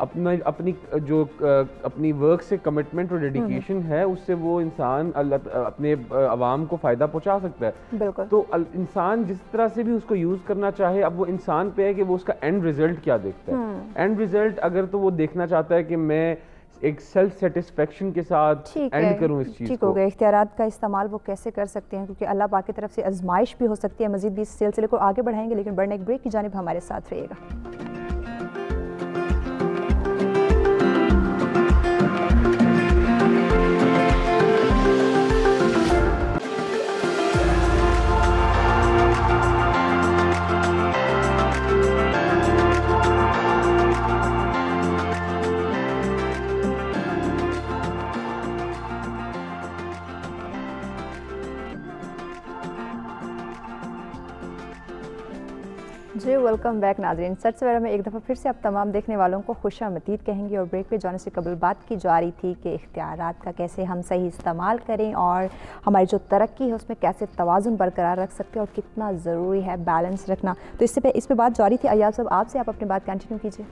اپنی ورک سے کمٹمنٹ اور ڈیڈیکیشن ہے اس سے وہ انسان اپنے عوام کو فائدہ پہنچا سکتا ہے. بالکل. تو انسان جس طرح سے بھی اس کو یوز کرنا چاہے, اب وہ انسان پہ ہے کہ وہ اس کا اینڈ ریزلٹ کیا دیکھتا ہے. اینڈ ریزلٹ اگر تو وہ دیکھنا چاہتا ہے کہ میں ایک سیلف سیٹسفیکشن کے ساتھ اینڈ کروں اس چیز کو. ٹھیک ہو گیا. اختیارات کا استعمال وہ کیسے کر سکتے ہیں, کیونکہ اللہ پاک کی طرف سے آزمائش بھی ہو سکتی ہے. مزید بھی اس سلسلے کو آگے بڑھائیں گے, لیکن بڑھنے ایک بریک کی جانب ہمارے ساتھ رہیے گا. جی ویلکم بیک ناظرین. سچ سویرا میں ایک دفعہ پھر سے آپ تمام دیکھنے والوں کو خوش آمدید کہیں گے. اور بریک پہ جانے سے قبل بات کی جا رہی تھی کہ اختیارات کا کیسے ہم صحیح استعمال کریں اور ہماری جو ترقی ہے اس میں کیسے توازن برقرار رکھ سکتے ہیں اور کتنا ضروری ہے بیلنس رکھنا. تو اس پہ بات جاری تھی. ایاب صاحب آپ سے آپ اپنی بات کنٹینیو کیجیے.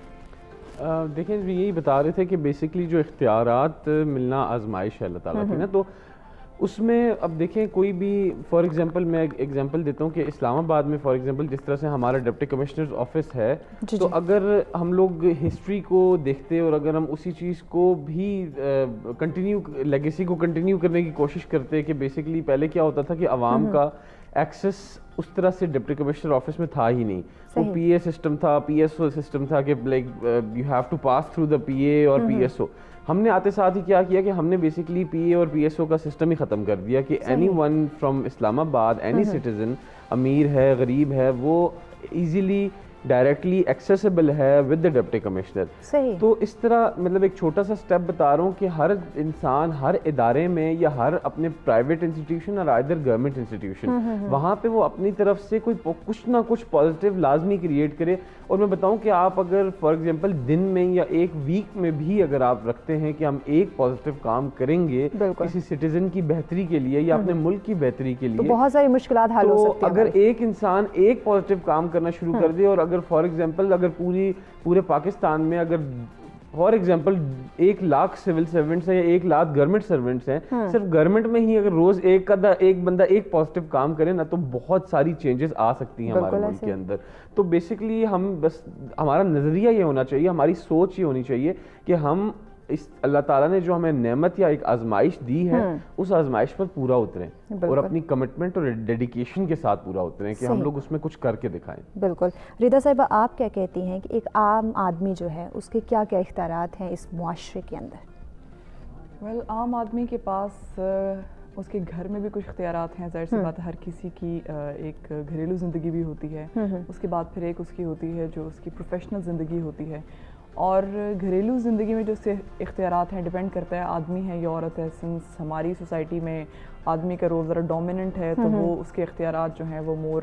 دیکھیں یہی بتا رہے تھے کہ بیسکلی جو اختیارات ملنا آزمائش ہے اللہ تعالیٰ کی نا, تو اس میں اب دیکھیں کوئی بھی فار ایگزامپل میں ایگزامپل دیتا ہوں کہ اسلام آباد میں فار ایگزامپل جس طرح سے ہمارا ڈپٹی کمشنرز آفس ہے, تو اگر ہم لوگ ہسٹری کو دیکھتے اور اگر ہم اسی چیز کو بھی کنٹینیو لیگیسی کو کنٹینیو کرنے کی کوشش کرتے کہ بیسکلی پہلے کیا ہوتا تھا کہ عوام کا ایکسیس اس طرح سے ڈپٹی کمشنر آفس میں تھا ہی نہیں. وہ پی اے سسٹم تھا, پی ایس او سسٹم تھا کہ like you have to pass through the P A اور پی ایس او. ہم نے آتے ساتھ ہی کیا کہ ہم نے بیسکلی پی اے اور پی ایس او کا سسٹم ہی ختم کر دیا کہ اینی ون فرام اسلام آباد, اینی سٹیزن, امیر ہے غریب ہے, وہ ایزیلی ڈائریکٹلی ایکسیسیبل ہے ود دا ڈپٹی کمشنر. تو اس طرح مطلب ایک چھوٹا سا سٹیپ بتا رہا ہوں کہ ہر انسان ہر ادارے میں یا ہر اپنے پرائیویٹ انسٹیٹیوشن اور آئدر گورنمنٹ انسٹیٹیوشن وہاں پہ وہ اپنی طرف سے کوئی کچھ نہ کچھ پازیٹیو لازمی کریٹ کرے. اور میں بتاؤں کہ آپ اگر فار ایگزامپل دن میں یا ایک ویک میں بھی اگر آپ رکھتے ہیں کہ ہم ایک پازیٹیو کام کریں گے کسی سٹیزن کی بہتری کے لیے یا اپنے ملک کی بہتری کے لیے, بہت ساری مشکلات حل ہو سکتی ہیں. اگر ایک انسان ایک پازیٹیو کام کرنا شروع کر دے, اور اگر فار ایگزامپل اگر پورے پاکستان میں اگر for example 1 lakh civil servants ہیں یا 1 لاکھ گورنمنٹ سرونٹس ہیں, صرف گورنمنٹ میں ہی اگر روز ایک بندہ ایک پازیٹیو کام کرے نا, تو بہت ساری چینجز آ سکتی ہیں ہمارے ملک کے اندر. تو بیسکلی ہم بس ہمارا نظریہ یہ ہونا چاہیے, ہماری سوچ یہ ہونی چاہیے کہ ہم اس اللہ تعالیٰ نے جو ہمیں نعمت یا ایک آزمائش دی ہے اس آزمائش پر پورا اتریں اور اپنی کمٹمنٹ اور ڈیڈیکیشن کے ساتھ پورا اتریں کہ ہم لوگ اس میں کچھ کر کے دکھائیں. بالکل. ردا صاحبہ آپ کیا کہتی ہیں کہ ایک عام آدمی جو ہے اس کے کیا کیا اختیارات ہیں اس معاشرے کے اندر؟ عام آدمی کے پاس اس کے گھر میں بھی کچھ اختیارات ہیں. ظاہر سی بات ہے ہر کسی کی ایک گھریلو زندگی بھی ہوتی ہے, اس کے بعد پھر ایک اس کی ہوتی ہے جو اس کی پروفیشنل زندگی ہوتی ہے. اور گھریلو زندگی میں جو اختیارات ہیں ڈیپینڈ کرتا ہے آدمی ہے یا عورت ہے. سنس ہماری سوسائٹی میں آدمی کا رول ذرا ڈومیننٹ ہے, تو وہ اس کے اختیارات جو ہیں وہ مور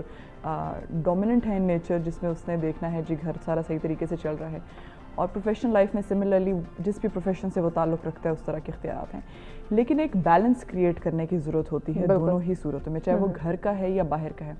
ڈومیننٹ ہیں ان نیچر, جس میں اس نے دیکھنا ہے جی گھر سارا صحیح طریقے سے چل رہا ہے. اور پروفیشنل لائف میں سملرلی جس بھی پروفیشن سے وہ تعلق رکھتا ہے اس طرح کے اختیارات ہیں. لیکن ایک بیلنس کریٹ کرنے کی ضرورت ہوتی ہے دونوں ہی صورتوں میں, چاہے وہ گھر کا ہے یا باہر کا ہے.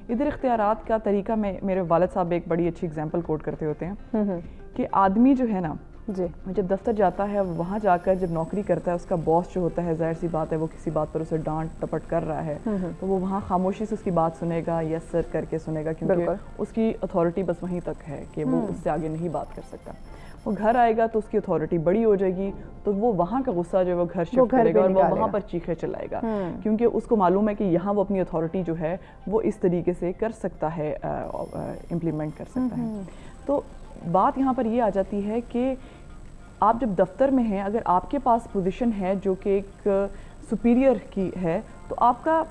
ادھر اختیارات کا طریقہ میں میرے والد صاحب ایک بڑی اچھی اگزامپل کوٹ کرتے ہوتے ہیں کہ آدمی جو ہے نا جب دفتر جاتا ہے وہاں جا کر جب نوکری کرتا ہے, اس کا باس جو ہوتا ہے ظاہر سی بات ہے وہ کسی بات پر اسے ڈانٹ ٹپٹ کر رہا ہے, تو وہ وہاں خاموشی سے اس کی بات سنے گا, یس سر کر کے سنے گا, کیونکہ اس کی اتھارٹی بس وہیں تک ہے کہ وہ اس سے آگے نہیں بات کر سکتا. وہ گھر آئے گا تو اس کی اتھارٹی بڑی ہو جائے گی, تو وہ وہاں کا غصہ جو ہے وہ گھر شفٹ کرے گا اور وہ وہاں پر چیخے چلائے گا, کیونکہ اس کو معلوم ہے کہ یہاں وہ اپنی اتھارٹی جو ہے وہ اس طریقے سے کر سکتا ہے, امپلیمنٹ کر سکتا ہے. تو بات یہاں پر یہ آ جاتی ہے کہ آپ جب دفتر میں ہیں, اگر آپ کے پاس پوزیشن ہے جو کہ ایک سپیریئر کی ہے, تو آپ کا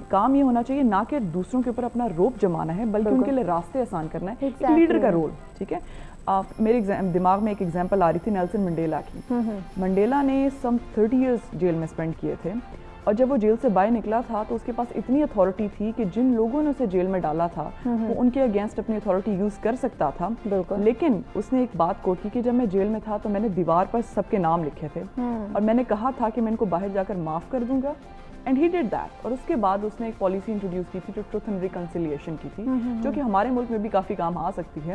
کام یہ ہونا چاہیے نہ کہ دوسروں کے اوپر اپنا روپ جمانا ہے, بلکہ ان کے لیے راستے آسان کرنا ہے. ایک لیڈر کا رول, ٹھیک ہے. میرے دماغ میں ایک ایگزامپل آ رہی تھی نیلسن منڈیلا کی. منڈیلا نے سم 30 ایئرز جیل میں اسپینڈ کیے تھے, اور جب وہ جیل سے باہر نکلا تھا تو اس کے پاس اتنی اتھارٹی تھی کہ جن لوگوں نے اسے جیل میں ڈالا تھا وہ ان کے اگینسٹ اپنی اتھارٹی یوز کر سکتا تھا. لیکن اس نے ایک بات کوٹ کی کہ جب میں جیل میں تھا تو میں نے دیوار پر سب کے نام لکھے تھے, اور میں نے کہا تھا کہ میں ان کو باہر جا کر معاف کر دوں گا, اینڈ ہی ڈیڈ دیٹ. اور اس کے بعد اس نے ایک پالیسی انٹروڈیوس کی تھی جو ٹروتھ اینڈ ریکنسیلیشن کی تھی, جو کہ ہمارے ملک میں بھی کافی کام آ سکتی ہے.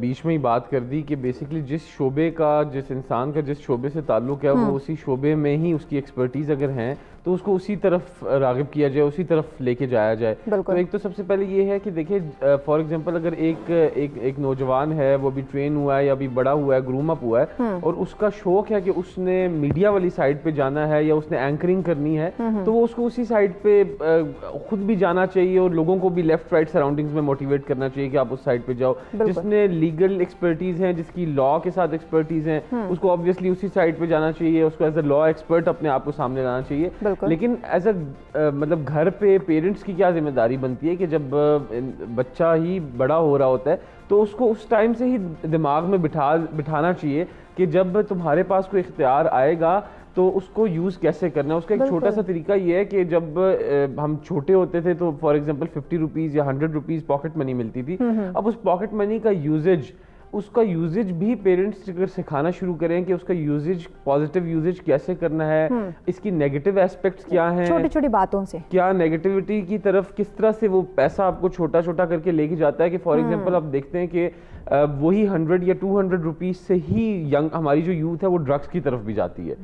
بیچ میں ہی بات کر دی کہ بیسکلی جس شعبے کا, جس انسان کا جس شعبے سے تعلق ہے وہ اسی شعبے میں ہی اس کی ایکسپرٹیز اگر ہیں تو اس کو اسی طرف راغب کیا جائے, اسی طرف لے کے جایا جائے. تو ایک تو سب سے پہلے یہ ہے کہ دیکھیں فار ایگزامپل اگر ایک نوجوان ہے, وہ ابھی ٹرین ہوا ہے یا ابھی بڑا ہوا ہے, گروم اپ ہوا ہے, اور اس کا شوق ہے کہ اس نے میڈیا والی سائڈ پہ جانا ہے یا اس نے اینکرنگ کرنی ہے, تو وہ اس کو اسی سائڈ پہ خود بھی جانا چاہیے اور لوگوں کو بھی لیفٹ رائٹ سراؤنڈنگز میں موٹیویٹ کرنا چاہیے کہ آپ اس سائڈ پہ جاؤ. جس نے لیگل ایکسپرٹیز ہیں, جس کی لا کے ساتھ ایکسپرٹیز ہیں, اس کو آبویسلی اسی سائڈ پہ جانا چاہیے, اس کو ایز اے لا ایکسپرٹ اپنے آپ کو سامنے لانا چاہیے. لیکن ایز اے مطلب گھر پہ پیرنٹس کی کیا ذمہ داری بنتی ہے کہ جب بچہ ہی بڑا ہو رہا ہوتا ہے تو اس کو اس ٹائم سے ہی دماغ میں بٹھانا چاہیے کہ جب تمہارے پاس کوئی اختیار آئے گا تو اس کو یوز کیسے کرنا ہے. اس کا ایک چھوٹا سا طریقہ یہ ہے کہ جب ہم چھوٹے ہوتے تھے تو فار ایگزامپل 50 روپیز یا 100 روپیز پاکٹ منی ملتی تھی. اب اس پاکٹ منی کا یوزیج بھی پیرنٹس اگر سکھانا شروع کریں کہ اس کا یوزیج, پازیٹیو یوزیج کیسے کرنا ہے, اس کی نیگیٹو ایسپیکٹس کیا ہیں, چھوٹی چھوٹی باتوں سے کیا نیگیٹیوٹی کی طرف کس طرح سے وہ پیسہ آپ کو چھوٹا چھوٹا کر کے لے کے جاتا ہے. کہ فار ایگزامپل آپ دیکھتے ہیں کہ وہی 100 یا 200 روپیز سے ہی ہماری جو یوتھ ہے وہ ڈرگس کی طرف بھی جاتی ہے.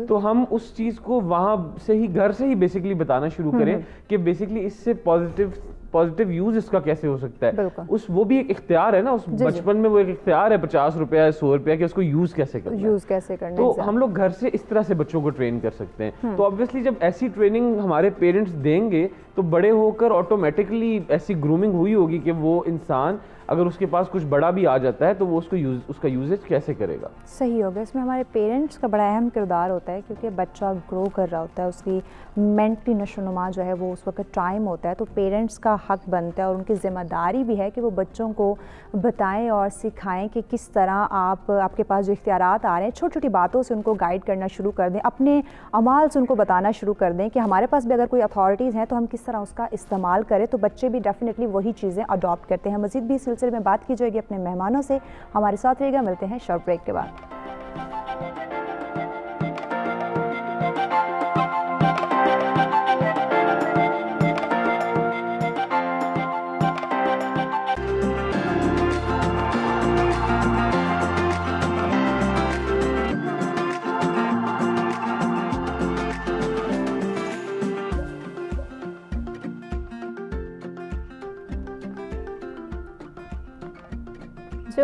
تو ہم اس چیز کو وہاں سے ہی, گھر سے ہی بیسکلی بتانا شروع کریں کہ بیسکلی اس سے پازیٹیو یوز اس کا کیسے ہو سکتا ہے. وہ بھی ایک اختیار ہے نا, اس بچپن میں وہ ایک اختیار ہے 50 روپیہ 100 روپیہ کہ اس کو یوز کیسے کرنا. تو ہم لوگ گھر سے اس طرح سے بچوں کو ٹرین کر سکتے ہیں. تو آبویسلی جب ایسی ٹریننگ ہمارے پیرنٹس دیں گے تو بڑے ہو کر آٹومیٹکلی ایسی گرومنگ ہوئی ہوگی کہ وہ انسان اگر اس کے پاس کچھ بڑا بھی آ جاتا ہے تو وہ اس کا یوزیج کیسے کرے گا. صحیح ہوگا. اس میں ہمارے پیرنٹس کا بڑا اہم کردار ہوتا ہے کیونکہ بچہ گرو کر رہا ہوتا ہے, اس کی مینٹلی نشو و نما جو ہے وہ اس وقت ٹائم ہوتا ہے, تو پیرنٹس کا حق بنتا ہے اور ان کی ذمہ داری بھی ہے کہ وہ بچوں کو بتائیں اور سکھائیں کہ کس طرح آپ کے پاس جو اختیارات آ رہے ہیں چھوٹی چھوٹی باتوں سے ان کو گائیڈ کرنا شروع کر دیں, اپنے اعمال سے ان کو بتانا شروع کر دیں کہ ہمارے پاس بھی اگر کوئی اتھارٹیز ہیں تو ہم کس طرح اس کا استعمال کریں. تو بچے بھی ڈیفینیٹلی وہی چیزیں اڈاپٹ کرتے ہیں. مزید بھی اس سلسلے میں بات کی جائے گی اپنے مہمانوں سے. ہمارے ساتھ رہے گا, ملتے ہیں شارٹ بریک کے بعد.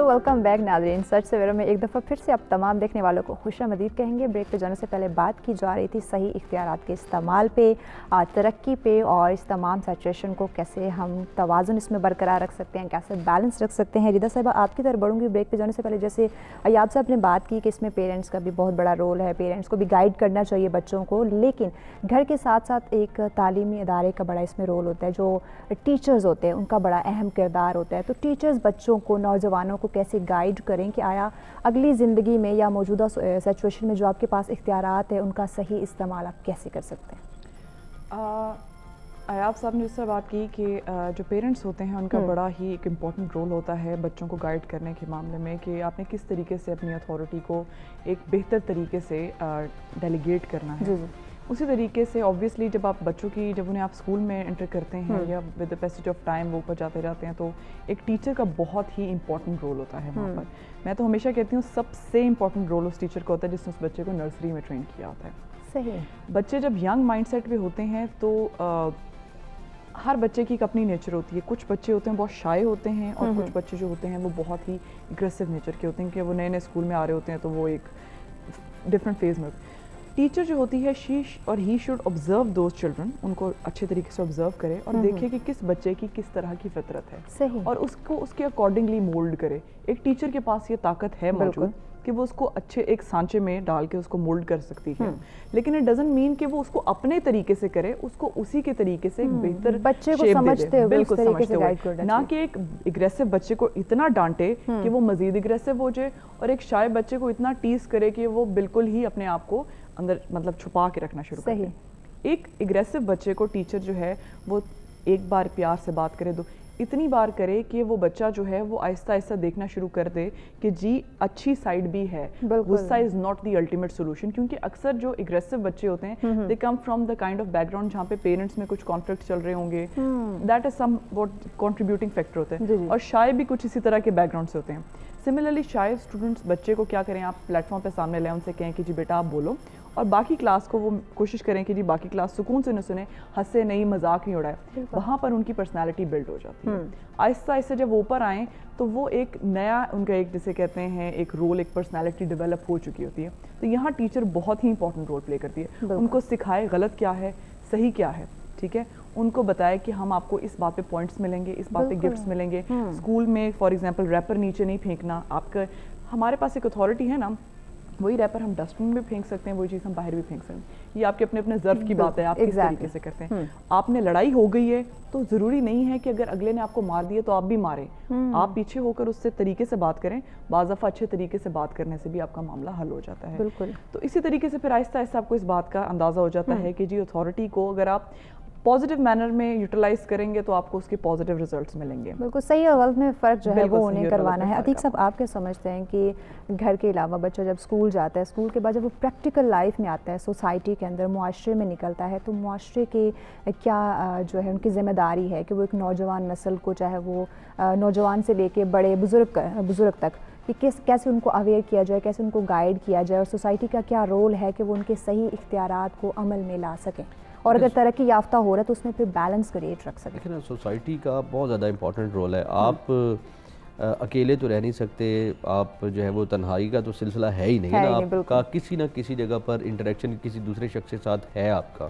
ویلکم بیک ناظرین. سچ سویرا میں ایک دفعہ پھر سے آپ تمام دیکھنے والوں کو خوش آمدید کہیں گے. بریک پہ جانے سے پہلے بات کی جا رہی تھی صحیح اختیارات کے استعمال پہ, ترقی پہ, اور اس تمام سچویشن کو کیسے ہم توازن اس میں برقرار رکھ سکتے ہیں, کیسے بیلنس رکھ سکتے ہیں. ردا صاحبہ آپ کی طرف بڑھوں گی. بریک پہ جانے سے پہلے جیسے ایاب صاحب نے بات کی کہ اس میں پیرنٹس کا بھی بہت بڑا رول ہے, پیرنٹس کو بھی گائیڈ کرنا چاہیے بچوں کو, لیکن گھر کے ساتھ ساتھ ایک تعلیمی ادارے کا بڑا اس میں رول ہوتا ہے. جو ٹیچرز ہوتے ہیں ان کا بڑا اہم کردار ہوتا ہے. تو ٹیچرز بچوں کو, نوجوانوں کو کیسے گائیڈ کریں کہ آیا اگلی زندگی میں یا موجودہ سچویشن میں جو آپ کے پاس اختیارات ہیں ان کا صحیح استعمال آپ کیسے کر سکتے ہیں. ایاب صاحب نے اس طرح بات کی کہ جو پیرنٹس ہوتے ہیں ان کا بڑا ہی ایک امپورٹنٹ رول ہوتا ہے بچوں کو گائیڈ کرنے کے معاملے میں, کہ آپ نے کس طریقے سے اپنی اتھارٹی کو ایک بہتر طریقے سے ڈیلیگیٹ کرنا ہے. اسی طریقے سے آبویسلی جب آپ بچوں کی, جب انہیں آپ اسکول میں انٹر کرتے ہیں یا with the passage of time وہ اوپر جاتے جاتے ہیں, تو ایک ٹیچر کا بہت ہی امپورٹنٹ رول ہوتا ہے وہاں پر. میں تو ہمیشہ کہتی ہوں سب سے امپورٹنٹ رول اس ٹیچر کا ہوتا ہے جس نے اس بچے کو نرسری میں ٹرین کیا ہوتا ہے. صحیح. بچے جب ینگ مائنڈ سیٹ پہ ہوتے ہیں تو ہر بچے کی ایک اپنی نیچر ہوتی ہے. کچھ بچے ہوتے ہیں بہت شائے ہوتے ہیں, اور کچھ بچے جو ہوتے ہیں وہ بہت ہی اگریسو نیچر کے ہوتے ہیں, کہ وہ نئے نئے اسکول میں آ رہے ہوتے ہیں تو وہ ایک ڈفرینٹ فیز میں. ٹیچر جو ہوتی ہے he should observe those children, ان کو اچھے طریقے سے آبزرو کرے اور دیکھے کہ کس بچے کی کس طرح کی فطرت ہے, اور اس کو اس کے اکارڈنگلی مولڈ کرے. ایک ٹیچر کے پاس یہ طاقت ہے موجود کہ وہ اس کو اچھے ایک سانچے میں ڈال کے اس کو مولڈ کر سکتی ہے, لیکن اٹ ڈزنٹ مین کہ وہ اس کو اپنے طریقے سے کرے, اس کو اسی کے طریقے سے ایک بہتر بچے کو سمجھتے ہوئے, بالکل سمجھتے ہوئے, نہ کہ ایک اگریسو بچے کو اتنا ڈانٹے کہ وہ مزید اگریسو ہو جائے, اور ایک شائع بچے کو اتنا ٹیز کرے کہ وہ بالکل ہی اپنے آپ کو اندر مطلب چھپا کے رکھنا شروع کرے. ایک اگریسو بچے کو ٹیچر جو ہے وہ ایک بار پیار سے بات کرے, اتنی بار کرے کہ وہ بچہ جو ہے وہ آہستہ آہستہ دیکھنا شروع کر دے کہ جی اچھی سائڈ بھی ہے, غصہ is not the ultimate solution. کیونکہ اکثر جو اگریسو بچے ہوتے ہیں they come from the kind of background جہاں پہ پیرنٹس میں کچھ کانفلکٹ چل رہے ہوں گے, that is some what contributing factor ہوتے ہیں, اور شاید بھی کچھ اسی طرح کے بیک گراؤنڈ سے ہوتے ہیں. سملرلی شاید اسٹوڈنٹس بچے کو کیا کریں, آپ پلیٹ فارم پہ سامنے لیں, ان سے کہیں کہ جی بیٹا آپ بولو, اور باقی کلاس کو وہ کوشش کریں کہ جی باقی کلاس سکون سے نہ سنیں, ہنسے نہیں, مذاق نہیں اڑائے. وہاں پر ان کی پرسنالٹی بلڈ ہو جاتی ہے. آہستہ آہستہ جب وہ اوپر آئیں تو وہ ایک نیا ان کا ایک جسے کہتے ہیں ایک رول, ایک پرسنالٹی ڈیولپ ہو چکی ہوتی ہے. تو یہاں ٹیچر بہت ہی امپورٹنٹ رول پلے کرتی ہے. ان کو سکھائے غلط کیا ہے, صحیح کیا ہے, ٹھیک ہے, ان کو بتائے کہ ہم آپ کو اس بات پہ پوائنٹس ملیں گے, اس بات پہ گفٹس ملیں گے. اسکول میں فار ایگزامپل ریپر نیچے نہیں پھینکنا, آپ کا ہمارے پاس ایک اتھارٹی ہے نا, وہی ریپر ہم ڈسٹ بن میں بھی پھینک سکتے ہیں, وہی چیز ہم باہر بھی پھینک سکتے ہیں. یہ آپ کے اپنے اپنے ظرف کی بات ہے, آپ کس طریقے سے کرتے ہیں. آپ نے لڑائی ہو گئی ہے تو ضروری نہیں ہے کہ اگر اگلے نے آپ کو مار دیا تو آپ بھی ماریں. آپ پیچھے ہو کر اس سے طریقے سے بات کریں. بعض دفعہ اچھے طریقے سے بات کرنے سے بھی آپ کا معاملہ حل ہو جاتا ہے. تو اسی طریقے سے پھر آہستہ آہستہ آپ کو اس بات کا اندازہ ہو جاتا ہے کہ جی اتھارٹی کو اگر آپ پازیٹیو مینر میں یوٹیلائز کریں گے تو آپ کو اس کے پازیٹیو ریزلٹس ملیں گے. بالکل صحیح اور غلط میں فرق جو ہے وہ انہیں کروانا ہے. عتیق صاحب آپ کیا سمجھتے ہیں کہ گھر کے علاوہ بچہ جب اسکول جاتا ہے, اسکول کے بعد جب وہ پریکٹیکل لائف میں آتا ہے, سوسائٹی کے اندر, معاشرے میں نکلتا ہے, تو معاشرے کی کیا جو ہے ان کی ذمہ داری ہے کہ وہ ایک نوجوان نسل کو, چاہے وہ نوجوان سے لے کے بڑے بزرگ تک, کہ کیسے ان کو اویئر کیا جائے, کیسے ان کو گائیڈ کیا جائے, اور سوسائٹی کا کیا رول ہے کہ وہ ان کے صحیح اختیارات کو عمل میں لا سکیں, اور اگر ترقی یافتہ ہو رہا ہے تو اس میں پھر بیلنس کریٹ رکھ سکیں. لیکن سوسائٹی کا بہت زیادہ امپورٹنٹ رول ہے. آپ اکیلے تو رہ نہیں سکتے, آپ جو ہے وہ تنہائی کا تو سلسلہ ہے ہی نہیں ہے نا, آپ کا کسی نہ کسی جگہ پر انٹریکشن کسی دوسرے شخص کے ساتھ ہے آپ کا.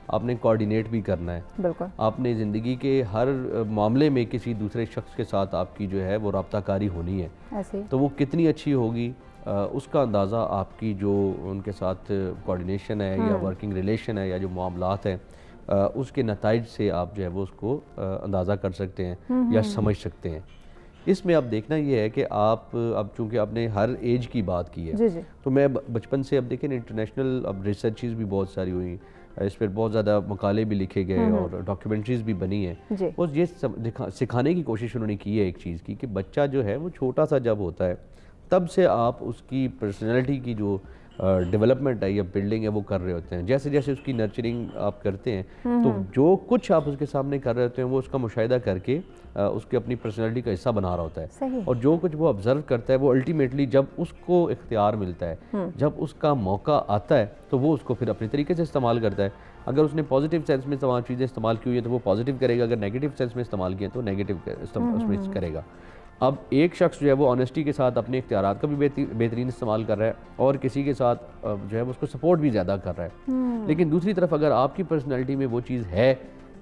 آپ نے کوآرڈینیٹ بھی کرنا ہے. بالکل, آپ نے زندگی کے ہر معاملے میں کسی دوسرے شخص کے ساتھ آپ کی جو ہے وہ رابطہ کاری ہونی ہے. تو وہ کتنی اچھی ہوگی اس کا اندازہ آپ کی جو ان کے ساتھ کوآرڈینیشن ہے یا ورکنگ ریلیشن ہے یا جو معاملات ہیں اس کے نتائج سے آپ جو ہے وہ اس کو اندازہ کر سکتے ہیں یا سمجھ سکتے ہیں. اس میں اب دیکھنا یہ ہے کہ آپ اب چونکہ آپ نے ہر ایج کی بات کی ہے, تو میں بچپن سے اب دیکھیں انٹرنیشنل اب ریسرچز بھی بہت ساری ہوئی, اس پر بہت زیادہ مقالے بھی لکھے گئے اور ڈاکیومنٹریز بھی بنی ہیں, اور یہ سکھانے کی کوشش انہوں نے کی ہے ایک چیز کی کہ بچہ جو ہے وہ چھوٹا سا جب ہوتا ہے تب سے آپ اس کی پرسنالٹی کی جو ڈیولپمنٹ ہے یا بلڈنگ ہے وہ کر رہے ہوتے ہیں. جیسے جیسے اس کی نرچرنگ آپ کرتے ہیں تو جو کچھ آپ اس کے سامنے کر رہے ہوتے ہیں وہ اس کا مشاہدہ کر کے اس کے اپنی پرسنالٹی کا حصہ بنا رہا ہوتا ہے, اور جو کچھ وہ آبزرو کرتا ہے وہ الٹیمیٹلی جب اس کو اختیار ملتا ہے, جب اس کا موقع آتا ہے تو وہ اس کو پھر اپنے طریقے سے استعمال کرتا ہے. اگر اس نے پازیٹیو سینس میں تمام چیزیں استعمال کی ہوئی ہیں تو وہ پازیٹیو کرے گا, اگر نیگیٹیو سینس میں استعمال کیا تو نیگیٹیو اس میں کرے گا. اب ایک شخص جو ہے وہ آنیسٹی کے ساتھ اپنے اختیارات کا بھی بہترین استعمال کر رہا ہے, اور کسی کے ساتھ جو ہے اس کو سپورٹ بھی زیادہ کر رہا ہے. لیکن دوسری طرف اگر آپ کی پرسنالٹی میں وہ چیز ہے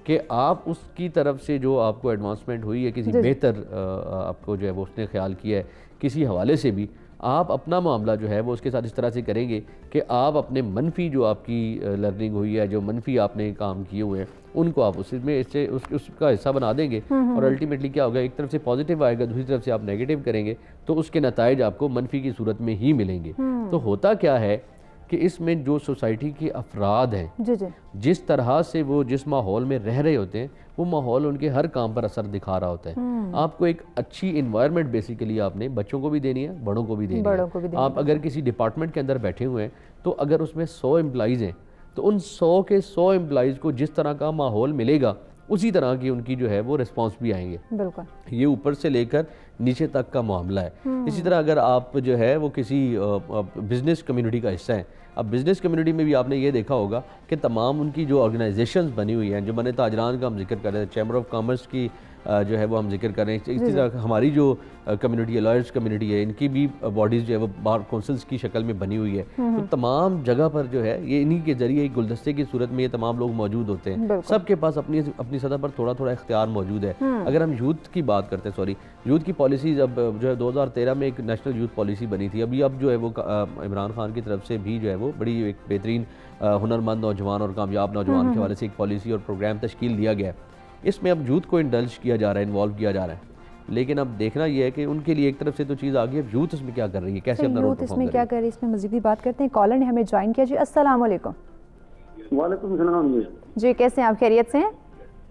کہ آپ اس کی طرف سے جو آپ کو ایڈوانسمنٹ ہوئی ہے, کسی بہتر آپ کو جو ہے وہ اس نے خیال کیا ہے کسی حوالے سے بھی, آپ اپنا معاملہ جو ہے وہ اس کے ساتھ اس طرح سے کریں گے کہ آپ اپنے منفی جو آپ کی لرننگ ہوئی ہے, جو منفی آپ نے کام کیے ہوئے ہیں, ان کو آپ اس میں اس کا حصہ بنا دیں گے, اور الٹیمیٹلی کیا ہوگا, ایک طرف سے پازیٹیو آئے گا, دوسری طرف سے آپ نیگیٹیو کریں گے تو اس کے نتائج آپ کو منفی کی صورت میں ہی ملیں گے. تو ہوتا کیا ہے کہ اس میں جو سوسائٹی کے افراد ہیں, جس طرح سے وہ جس ماحول میں رہ رہے ہوتے ہیں, وہ ماحول ان کے ہر کام پر اثر دکھا رہا ہوتا ہے. آپ کو ایک اچھی انوائرمنٹ بیسیکلی آپ نے بچوں کو بھی دینی ہے, بڑوں کو بھی دینی ہے. آپ اگر کسی ڈپارٹمنٹ کے اندر بیٹھے ہوئے ہیں تو اگر اس میں 100 امپلائیز ہیں تو ان 100 کے 100 امپلائیز کو جس طرح کا ماحول ملے گا اسی طرح کی ان کی جو ہے وہ ریسپانس بھی آئیں گے. بالکل, یہ اوپر سے لے کر نیچے تک کا معاملہ ہے. اسی طرح اگر آپ جو ہے وہ کسی بزنس کمیونٹی کا حصہ ہیں, اب بزنس کمیونٹی میں بھی آپ نے یہ دیکھا ہوگا کہ تمام ان کی جو آرگنائزیشنز بنی ہوئی ہیں, جو بنے تاجران کا ہم ذکر کر رہے ہیں, چیمبر آف کامرس کی جو ہے وہ ہم ذکر کر رہے ہیں, اسی طرح ہماری جو کمیونٹی ہے, لائرز کمیونٹی ہے, ان کی بھی باڈیز جو ہے وہ بار کونسلز کی شکل میں بنی ہوئی ہے. تو تمام جگہ پر جو ہے یہ انہی کے ذریعے ایک گلدستے کی صورت میں یہ تمام لوگ موجود ہوتے ہیں. سب کے پاس اپنی سطح پر تھوڑا تھوڑا اختیار موجود ہے. اگر ہم یوتھ کی بات کرتے ہیں, یوتھ کی پالیسیز اب جو ہے 2013 میں ایک نیشنل یوتھ پالیسی بنی تھی. اب جو ہے وہ عمران خان کی طرف سے بھی جو ہے وہ بڑی ایک بہترین ہنرمند نوجوان اور کامیاب نوجوان کے حوالے سے ایک پالیسی اور پروگرام تشکیل دیا گیا ہے. اس میں اب یوتھ کو انڈلج کیا جا رہا ہے, انوالو کیا جا رہا ہے, لیکن اب دیکھنا یہ ہے کہ ان کے لیے ایک طرف سے تو چیز آ گئی, اب یوتھ اس میں کیا کر رہی ہے, کیسے اپنا رول پرفارم کر رہی ہے. یوتھ اس میں کیا کر رہی ہے, اس میں مزید بھی بات کرتے ہیں. کالر نے ہمیں جوائن کیا. جی السلام علیکم. وعلیکم السلام. جی کیسے ہیں آپ, خیریت سے ہیں؟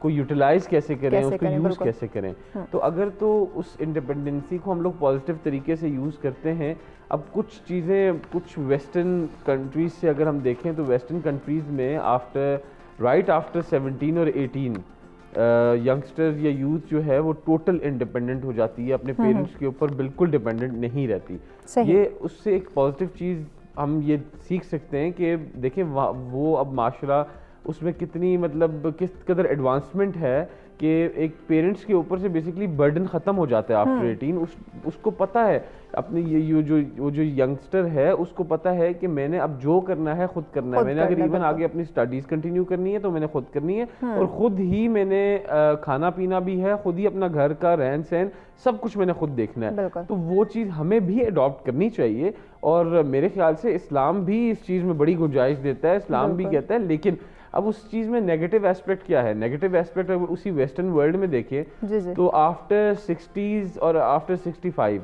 کو یوٹیلائز کیسے کریں, اس کو یوز کیسے کریں. تو اگر تو اس انڈیپینڈنسی کو ہم لوگ پازیٹیو طریقے سے یوز کرتے ہیں. اب کچھ چیزیں کچھ ویسٹرن کنٹریز سے اگر ہم دیکھیں تو ویسٹرن کنٹریز میں رائٹ آفٹر 17 اور 18 ینگسٹرز یا یوتھ جو ہے وہ ٹوٹل انڈیپینڈنٹ ہو جاتی ہے, اپنے پیرنٹس کے اوپر بالکل ڈیپینڈنٹ نہیں رہتی. یہ اس سے ایک پازیٹیو چیز ہم یہ سیکھ سکتے ہیں کہ دیکھیں وہ اب معاشرہ اس میں کتنی مطلب کس قدر ایڈوانسمنٹ ہے کہ ایک پیرنٹس کے اوپر سے بیسکلی برڈن ختم ہو جاتا ہے آفٹر 18. اس کو پتہ ہے اپنی وہ جو ینگسٹر ہے اس کو پتہ ہے کہ میں نے اب جو کرنا ہے خود کرنا ہے. میں نے اگر ایون آگے اپنی اسٹڈیز کنٹینیو کرنی ہے تو میں نے خود کرنی ہے, اور خود ہی میں نے کھانا پینا بھی ہے, خود ہی اپنا گھر کا رہن سہن سب کچھ میں نے خود دیکھنا ہے. تو وہ چیز ہمیں بھی اڈاپٹ کرنی چاہیے, اور میرے خیال سے اسلام بھی اس چیز میں بڑی گنجائش دیتا ہے. اسلام بھی کہتا ہے, لیکن اب اس چیز میں نیگیٹو ایسپیکٹ کیا ہے. نیگیٹو ایسپیکٹ اگر اسی ویسٹرن ورلڈ میں دیکھیں تو آفٹر 60s اور آفٹر 65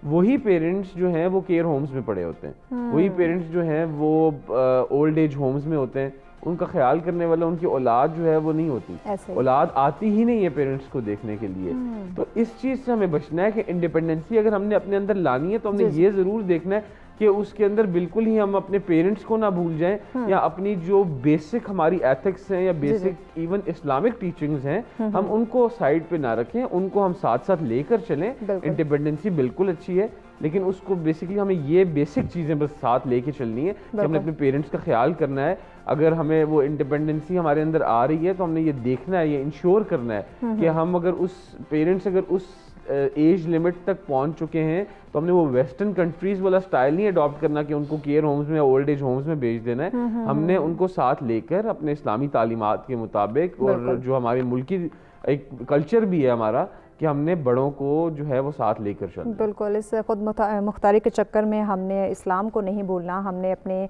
وہی پیرنٹس جو ہیں وہ کیئر ہومز میں پڑے ہوتے ہیں, وہی پیرنٹس جو ہیں وہ اولڈ ایج ہومز میں ہوتے ہیں. ان کا خیال کرنے والا ان کی اولاد جو ہے وہ نہیں ہوتی, اولاد آتی ہی نہیں ہے پیرنٹس کو دیکھنے کے لیے. تو اس چیز سے ہمیں بچنا ہے کہ انڈیپینڈنسی اگر ہم نے اپنے اندر لانی ہے تو ہم نے یہ ضرور دیکھنا ہے کہ اس کے اندر بالکل ہی ہم اپنے پیرنٹس کو نہ بھول جائیں, یا اپنی جو بیسک ہماری ایتھکس ہیں یا بیسک ایون اسلامک ٹیچنگز ہیں ہم ان کو سائڈ پہ نہ رکھیں, ان کو ہم ساتھ ساتھ لے کر چلیں. انڈیپینڈنسی بالکل اچھی ہے, لیکن اس کو بیسکلی ہمیں یہ بیسک چیزیں بس ساتھ لے کے چلنی ہے کہ ہم نے اپنے پیرنٹس کا خیال کرنا ہے. اگر ہمیں وہ انڈیپینڈنسی ہمارے اندر آ رہی ہے تو ہم نے یہ دیکھنا ہے, یہ انشور کرنا ہے کہ ہم اگر اس ایج لمٹ تک پہنچ چکے ہیں تو ہم نے وہ ویسٹرن کنٹریز والا سٹائل نہیں اڈاپٹ کرنا کہ ان کو کیئر ہومز میں یا اولڈ ایج ہومز میں بھیج دینا ہے. ہم نے ان کو ساتھ لے کر اپنے اسلامی تعلیمات کے مطابق, اور جو ہماری ملکی ایک کلچر بھی ہے ہمارا, کہ ہم نے بڑوں کو جو ہے وہ ساتھ لے کر چلنا. بالکل, اس خود مختاری کے چکر میں ہم نے اسلام کو نہیں بھولنا, ہم نے اپنے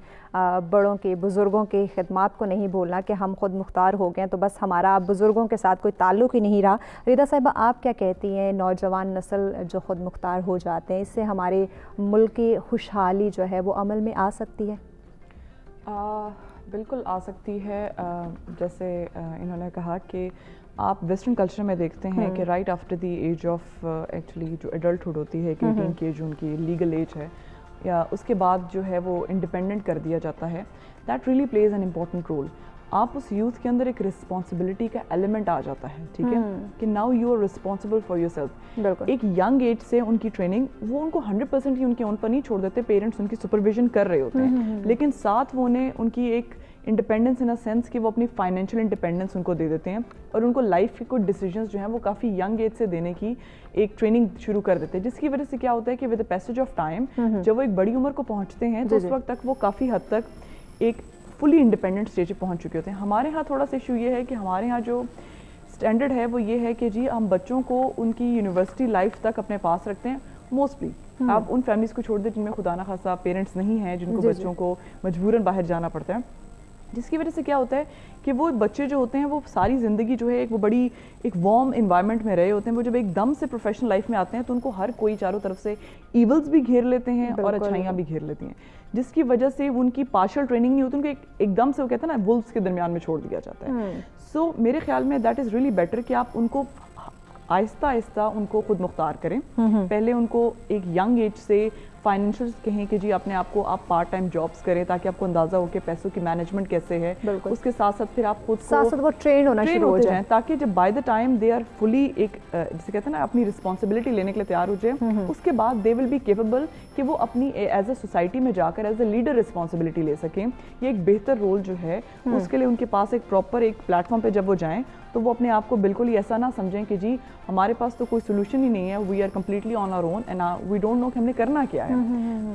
بڑوں کی بزرگوں کی خدمات کو نہیں بھولنا کہ ہم خود مختار ہو گئے تو بس ہمارا بزرگوں کے ساتھ کوئی تعلق ہی نہیں رہا. ریدا صاحبہ, آپ کیا کہتی ہیں, نوجوان نسل جو خود مختار ہو جاتے ہیں اس سے ہمارے ملک کی خوشحالی جو ہے وہ عمل میں آ سکتی ہے؟ بالکل آ سکتی ہے. جیسے انہوں نے کہا کہ آپ ویسٹرن کلچر میں دیکھتے ہیں کہ right after the age of actually جو ایڈلٹہڈ ہوتی ہے کہ 18 کی ایج ان کی لیگل ایج ہے, یا اس کے بعد جو ہے وہ انڈیپینڈنٹ کر دیا جاتا ہے, that really plays an important role. آپ اس یوتھ کے اندر ایک رسپانسبلٹی کا ایلیمنٹ آ جاتا ہے, ٹھیک ہے, کہ now you are responsible for yourself. ایک ینگ ایج سے ان کی ٹریننگ وہ ان کو 100% ہی ان کے اون پر نہیں چھوڑ دیتے, پیرنٹس ان کی سپرویژن کر رہے ہوتے ہیں, لیکن ساتھ وہ انہیں ان کی ایک انڈیپینڈنس ان اے سینس کہ وہ اپنی فائنینشیل انڈیپینڈنس ان کو دے دیتے ہیں, اور ان کو لائف کے کچھ ڈیسیجنس جو ہیں وہ کافی ینگ ایج سے دینے کی ایک ٹریننگ شروع کر دیتے ہیں, جس کی وجہ سے کیا ہوتا ہے کہ with the passage of time جب وہ ایک بڑی عمر کو پہنچتے ہیں تو اس وقت تک وہ کافی حد تک ایک فلی انڈیپینڈنٹ اسٹیج پہ پہنچ چکے ہوتے ہیں. ہمارے ہاں تھوڑا سا ایشو یہ ہے کہ ہمارے ہاں جو اسٹینڈرڈ ہے وہ یہ ہے کہ جی ہم بچوں کو ان کی یونیورسٹی لائف تک اپنے پاس رکھتے ہیں. موسٹلی آپ ان فیملیز کو چھوڑ دیں جن میں خدا نہ خاصا پیرنٹس نہیں ہیں, جن کو بچوں کو مجبوراً باہر جانا پڑتا ہے, جس کی وجہ سے کیا ہوتا ہے کہ وہ بچے جو ہوتے ہیں وہ ساری زندگی جو ہے وہ بڑی ایک وارم انوائرمنٹ میں رہے ہوتے ہیں. وہ جب ایک دم سے پروفیشنل لائف میں آتے ہیں تو ان کو ہر کوئی چاروں طرف سے ایولز بھی گھیر لیتے ہیں اور اچھائیاں بھی گھیر لیتی ہیں, جس کی وجہ سے ان کی پارشل ٹریننگ نہیں ہوتی, ان کو ایک دم سے وہ کہتے ہیں نا وولفز کے درمیان میں چھوڑ دیا جاتا ہے. سو میرے خیال میں دیٹ از ریئلی بیٹر کہ آپ ان کو آہستہ آہستہ ان کو خود مختار کریں. پہلے ان کو ایک ینگ ایج سے فائنینشیل کہیں کہ جی اپنے آپ کو آپ پارٹ ٹائم جابس کریں تاکہ آپ کو اندازہ ہو کہ پیسوں کی مینجمنٹ کیسے ہے. اس کے ساتھ ساتھ پھر آپ خود کو ٹرین ہونا شروع ہو جائیں تاکہ جب by the time they are fully ایک جسے کہتے ہیں نا اپنی رسپانسبلٹی لینے کے لیے تیار ہو جائیں, اس کے بعد دے ول بی کیپیبل کہ وہ اپنی ایز اے سوسائٹی میں جا کر ایز اے لیڈر رسپانسبلٹی لے سکیں. یہ ایک بہتر رول جو ہے اس کے لیے ان کے پاس ایک پراپر ایک پلیٹ فارم پہ جب وہ جائیں تو وہ اپنے آپ کو بالکل ہی ایسا نہ سمجھیں کہ جی ہمارے پاس تو کوئی سولوشن ہی نہیں ہے, we are completely on our own and we don't know کہ ہم نے کرنا کیا ہے.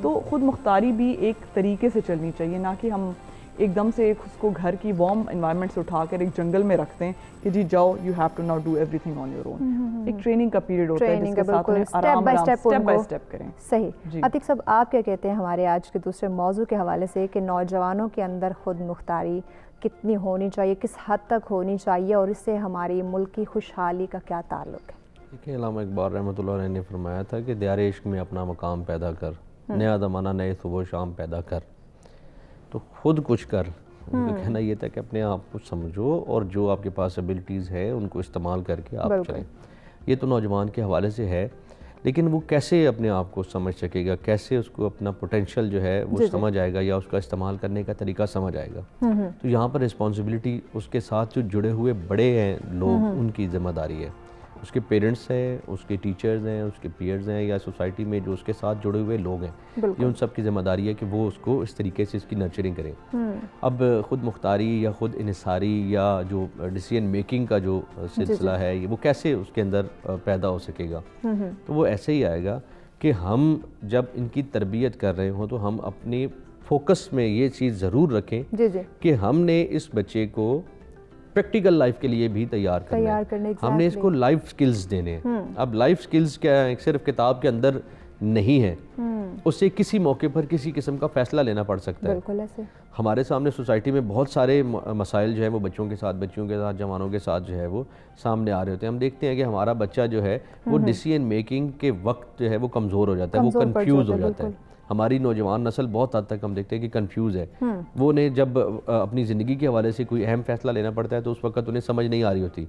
تو خود مختاری بھی ایک طریقے سے چلنی چاہیے, نہ کہ ہم ایک دم سے اس کو گھر کی وارم انوائرمنٹ سے اٹھا کر ایک جنگل میں رکھتے ہیں کہ جی جاؤ you have to now do everything on your own. ایک ٹریننگ کا پیریڈ ہوتا ہے جس کے ساتھ آرام اسٹیپ بائی اسٹیپ کریں. صحیح. عتیق صاحب, آپ کیا کہتے ہیں ہمارے آج کے دوسرے موضوع کے حوالے سے کہ نوجوانوں کے اندر خود مختاری کتنی ہونی چاہیے, کس حد تک ہونی چاہیے, اور اس سے ہماری ملک کی خوشحالی کا کیا تعلق ہے؟ دیکھیں علامہ اقبال رحمۃ اللہ علیہ نے فرمایا تھا کہ دیار عشق میں اپنا مقام پیدا کر, نیا زمانہ نئے صبح و شام پیدا کر. تو خود کچھ کر, ان کا کہنا یہ تھا کہ اپنے آپ کو سمجھو اور جو آپ کے پاس ایبلٹیز ہے ان کو استعمال کر کے آپ چلیں. یہ تو نوجوان کے حوالے سے ہے، لیکن وہ کیسے اپنے آپ کو سمجھ سکے گا، کیسے اس کو اپنا پوٹینشیل جو ہے وہ سمجھ آئے گا یا اس کا استعمال کرنے کا طریقہ سمجھ آئے گا. تو یہاں پر رسپانسبلٹی اس کے ساتھ جو جڑے ہوئے بڑے ہیں لوگ، ان کی ذمہ داری ہے. اس کے پیرنٹس ہیں، اس کے ٹیچرز ہیں، اس کے پیئرز ہیں، یا سوسائٹی میں جو اس کے ساتھ جڑے ہوئے لوگ ہیں، یہ ان سب کی ذمہ داری ہے کہ وہ اس کو اس طریقے سے اس کی نرچرنگ کریں. اب خود مختاری یا خود انحصاری یا جو ڈیسیژن میکنگ کا جو سلسلہ ہے وہ کیسے اس کے اندر پیدا ہو سکے گا؟ تو وہ ایسے ہی آئے گا کہ ہم جب ان کی تربیت کر رہے ہوں تو ہم اپنے فوکس میں یہ چیز ضرور رکھیں کہ ہم نے اس بچے کو پریکٹیکل لائف کے لیے بھی تیار کرنا ہے. ہم نے اس کو لائف سکلز دینے ہیں. اب لائف سکلز کیا ہے؟ صرف کتاب کے اندر نہیں ہے. اسے کسی موقع پر کسی قسم کا فیصلہ لینا پڑ سکتا ہے. ہمارے سامنے سوسائٹی میں بہت سارے مسائل جو ہیں وہ بچوں کے ساتھ، جوانوں کے ساتھ جو ہے وہ سامنے آ رہے ہوتے ہیں. ہم دیکھتے ہیں کہ ہمارا بچہ جو ہے وہ ڈیسیژن میکنگ کے وقت جو ہے وہ کمزور ہو جاتا ہے، وہ کنفیوز ہو جاتا ہے. ہماری نوجوان نسل بہت حد تک ہم دیکھتے ہیں کہ کنفیوز ہے. وہ انہیں جب اپنی زندگی کے حوالے سے کوئی اہم فیصلہ لینا پڑتا ہے تو اس وقت انہیں سمجھ نہیں آ رہی ہوتی،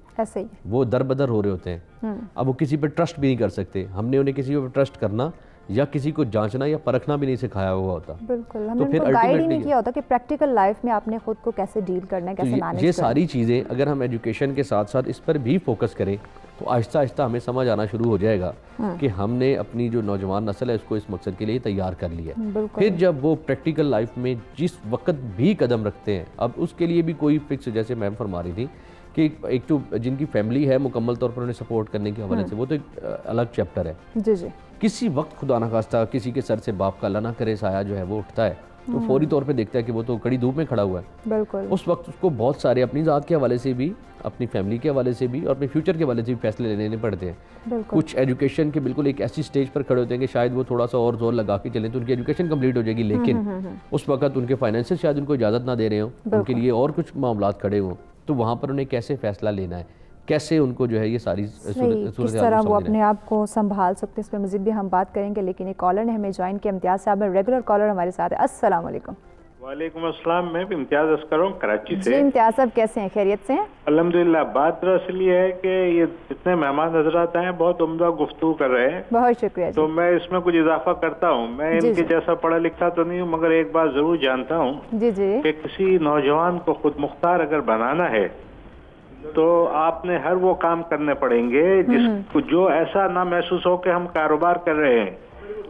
وہ در بدر ہو رہے ہوتے ہیں. اب وہ کسی پہ ٹرسٹ بھی نہیں کر سکتے. ہم نے انہیں کسی پہ ٹرسٹ کرنا یا کسی کو جانچنا یا پرکھنا بھی نہیں سکھایا ہوا ہوتا. بالکل، ہم نے ان کو گائیڈ ہی نہیں کیا ہوتا کہ پریکٹیکل لائف میں آپ نے خود کو کیسے ڈیل کرنا ہے، کیسے مینیج کرنا ہے. یہ ساری چیزیں اگر ہم ایجوکیشن کے ساتھ ساتھ اس پر بھی فوکس کریں تو آہستہ آہستہ ہمیں سمجھ آنا شروع ہو جائے گا کہ ہم نے اپنی جو نوجوان نسل ہے اس کو اس مقصد کے لیے تیار کر لیا. پھر جب وہ پریکٹیکل لائف میں جس وقت بھی قدم رکھتے ہیں، اب اس کے لیے بھی کوئی فکس، جیسے میم فرما رہی تھی کہ ایک تو جن کی فیملی ہے مکمل طور پر انہیں سپورٹ کرنے کے حوالے سے، وہ تو ایک الگ چیپٹر ہے. کسی وقت خدا نخواستہ کسی کے سر سے باپ کا اللہ نہ کرے سایہ جو ہے وہ اٹھتا ہے تو فوری طور پہ دیکھتا ہے کہ وہ تو کڑی دھوپ میں کھڑا ہوا ہے. اس وقت اس کو بہت سارے اپنی ذات کے حوالے سے بھی، اپنی فیملی کے حوالے سے بھی اور اپنے فیوچر کے حوالے سے بھی فیصلے لینے پڑتے ہیں. کچھ ایجوکیشن کے بالکل ایک ایسی سٹیج پر کھڑے ہوتے ہیں کہ شاید وہ تھوڑا سا اور زور لگا کے چلیں تو ان کی ایجوکیشن کمپلیٹ ہو جائے گی، لیکن اس وقت ان کے فائنینسز شاید ان کو اجازت نہ دے رہے ہوں، ان کے لیے اور کچھ معاملات کھڑے ہوں. تو وہاں پر انہیں کیسے فیصلہ لینا ہے، کیسے ان کو جو ہے یہ ساری کس طرح وہ اپنے آپ کو سنبھال سکتے ہیں، اس پہ مزید بھی ہم بات کریں گے. لیکن ایک کالر نے ہمیں جوائن کیا، امتیاز صاحب ریگولر کالر ہمارے ساتھ ہے. السلام علیکم. وعلیکم السلام. میں بھی امتیاز اسکر ہوں کراچی سے. جی امتیاز صاحب کیسے ہیں، خیریت سے ہیں؟ الحمدللہ. بات دراصل یہ ہے کہ یہ جتنے مہمان حضرات ہیں بہت عمدہ گفتگو کر رہے ہیں، بہت شکریہ. تو میں اس میں کچھ اضافہ کرتا ہوں. میں ان کے جیسا پڑھا لکھا تو نہیں ہوں، مگر ایک بات ضرور جانتا ہوں کہ کسی نوجوان کو خود مختار اگر بنانا ہے تو آپ نے ہر وہ کام کرنے پڑیں گے جس کو جو ایسا نہ محسوس ہو کہ ہم کاروبار کر رہے ہیں.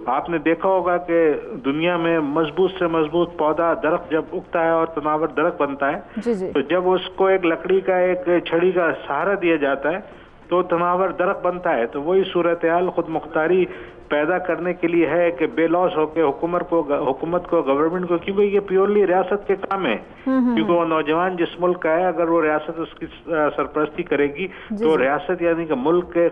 آپ نے دیکھا ہوگا کہ دنیا میں مضبوط سے مضبوط پودا درخت جب اگتا ہے اور تناور درخت بنتا ہے تو جب اس کو ایک لکڑی کا ایک چھڑی کا سہارا دیا جاتا ہے تو تناور درخت بنتا ہے. تو وہی صورتحال خود مختاری پیدا کرنے کے لیے ہے کہ بے لوس ہو کے حکومت کو گورنمنٹ کو، کیونکہ یہ پیورلی ریاست کے کام ہے. کیونکہ وہ نوجوان جس ملک کا ہے اگر وہ ریاست اس کی سرپرستی کرے گی تو ریاست یعنی کہ ملک کے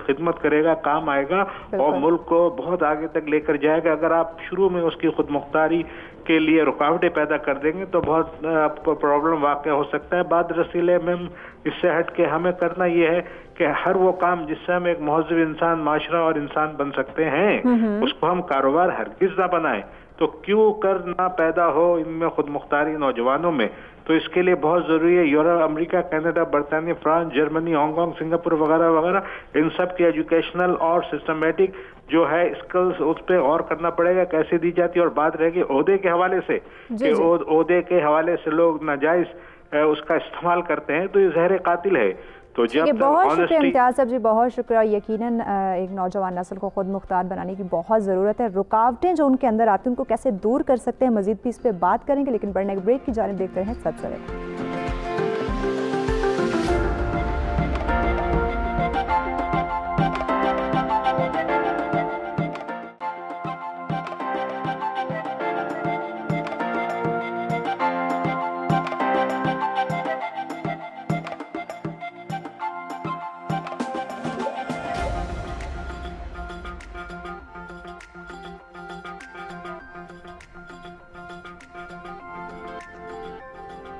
خدمت کرے گا، کام آئے گا اور ملک کو بہت آگے تک لے کر جائے گا. اگر آپ شروع میں اس کی خود مختاری کے لیے رکاوٹیں پیدا کر دیں گے تو بہت پرابلم واقع ہو سکتا ہے. بات رسیلے میں اس سے ہٹ کے ہمیں کرنا یہ ہے کہ ہر وہ کام جس سے ہم ایک مہذب انسان، معاشرہ اور انسان بن سکتے ہیں اس کو ہم کاروبار ہرگز نہ بنائیں. تو کیوں کر نہ پیدا ہو ان میں خود مختاری نوجوانوں میں. تو اس کے لیے بہت ضروری ہے یورپ، امریکہ، کینیڈا، برطانیہ، France, Germany, Hong Kong, Singapore وغیرہ وغیرہ، ان سب کی ایجوکیشنل اور سسٹمیٹک جو ہے اسکلز اس پہ اور کرنا پڑے گا کیسے دی جاتی ہے. اور بات رہے گی عہدے کے حوالے سے کہ عہدے کے حوالے سے لوگ ناجائز اس کا استعمال کرتے ہیں تو یہ زہر قاتل ہے. تو جب بہت شکریہ امتیاز صاحب جی، بہت شکریہ. یقیناً ایک نوجوان نسل کو خود مختار بنانے کی بہت ضرورت ہے. رکاوٹیں جو ان کے اندر آتی ہیں ان کو کیسے دور کر سکتے ہیں، مزید بھی اس پہ بات کریں گے، لیکن بڑھنے کے بریک کی جانب دیکھتے ہیں سب سے.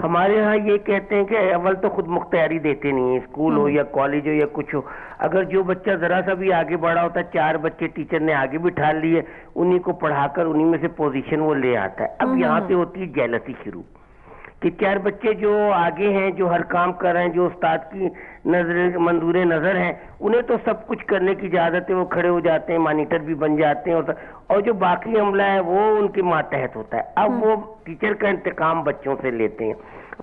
ہمارے ہاں یہ کہتے ہیں کہ اول تو خود مختاری دیتے نہیں ہیں، اسکول ہو یا کالج ہو یا کچھ ہو، اگر جو بچہ ذرا سا بھی آگے بڑھا ہوتا ہے، 4 بچے ٹیچر نے آگے بٹھا لیے، انہی کو پڑھا کر انہی میں سے پوزیشن وہ لے آتا ہے. اب یہاں سے ہوتی ہے جیلسی شروع کہ 4 بچے جو آگے ہیں، جو ہر کام کر رہے ہیں، جو استاد کی نظر منظور نظر ہیں، انہیں تو سب کچھ کرنے کی اجازت ہے، وہ کھڑے ہو جاتے ہیں، مانیٹر بھی بن جاتے ہیں، اور جو باقی عملہ ہے وہ ان کے ماتحت ہوتا ہے. اب وہ ٹیچر کا انتقام بچوں سے لیتے ہیں،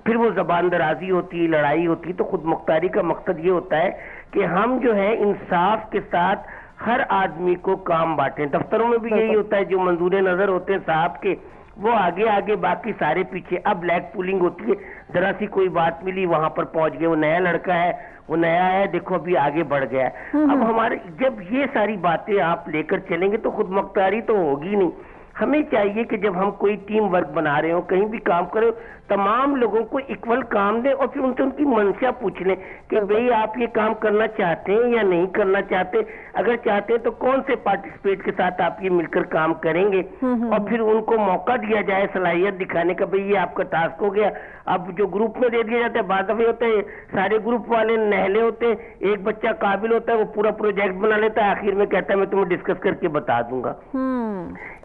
پھر وہ زبان درازی ہوتی ہے، لڑائی ہوتی ہے. تو خود مختاری کا مقصد یہ ہوتا ہے کہ ہم جو ہے انصاف کے ساتھ ہر آدمی کو کام بانٹیں. دفتروں میں بھی یہی ہوتا ہے، جو منظور نظر ہوتے ہیں صاحب کے، وہ آگے آگے، باقی سارے پیچھے. اب لیگ پولنگ ہوتی ہے، ذرا سی کوئی بات ملی وہاں پر پہنچ گئے، وہ نیا لڑکا ہے، وہ نیا ہے، دیکھو ابھی آگے بڑھ گیا ہے. اب ہمارے جب یہ ساری باتیں آپ لے کر چلیں گے تو خود مختاری تو ہوگی نہیں. ہمیں چاہیے کہ جب ہم کوئی ٹیم ورک بنا رہے ہوں، کہیں بھی کام کرے، تمام لوگوں کو ایکول کام دیں اور پھر ان سے ان کی منشا پوچھ لیں کہ بھئی آپ یہ کام کرنا چاہتے ہیں یا نہیں کرنا چاہتے. اگر چاہتے ہیں تو کون سے پارٹیسپیٹ کے ساتھ آپ یہ مل کر کام کریں گے، اور پھر ان کو موقع دیا جائے صلاحیت دکھانے کا. بھئی یہ آپ کا ٹاسک ہو گیا. اب جو گروپ میں دے دیا جاتا ہے، بعض دفعہ ہوتا ہے سارے گروپ والے نہلے ہوتے ہیں، ایک بچہ قابل ہوتا ہے، وہ پورا پروجیکٹ بنا لیتا ہے، آخر میں کہتا ہے میں تمہیں ڈسکس کر کے بتا دوں گا.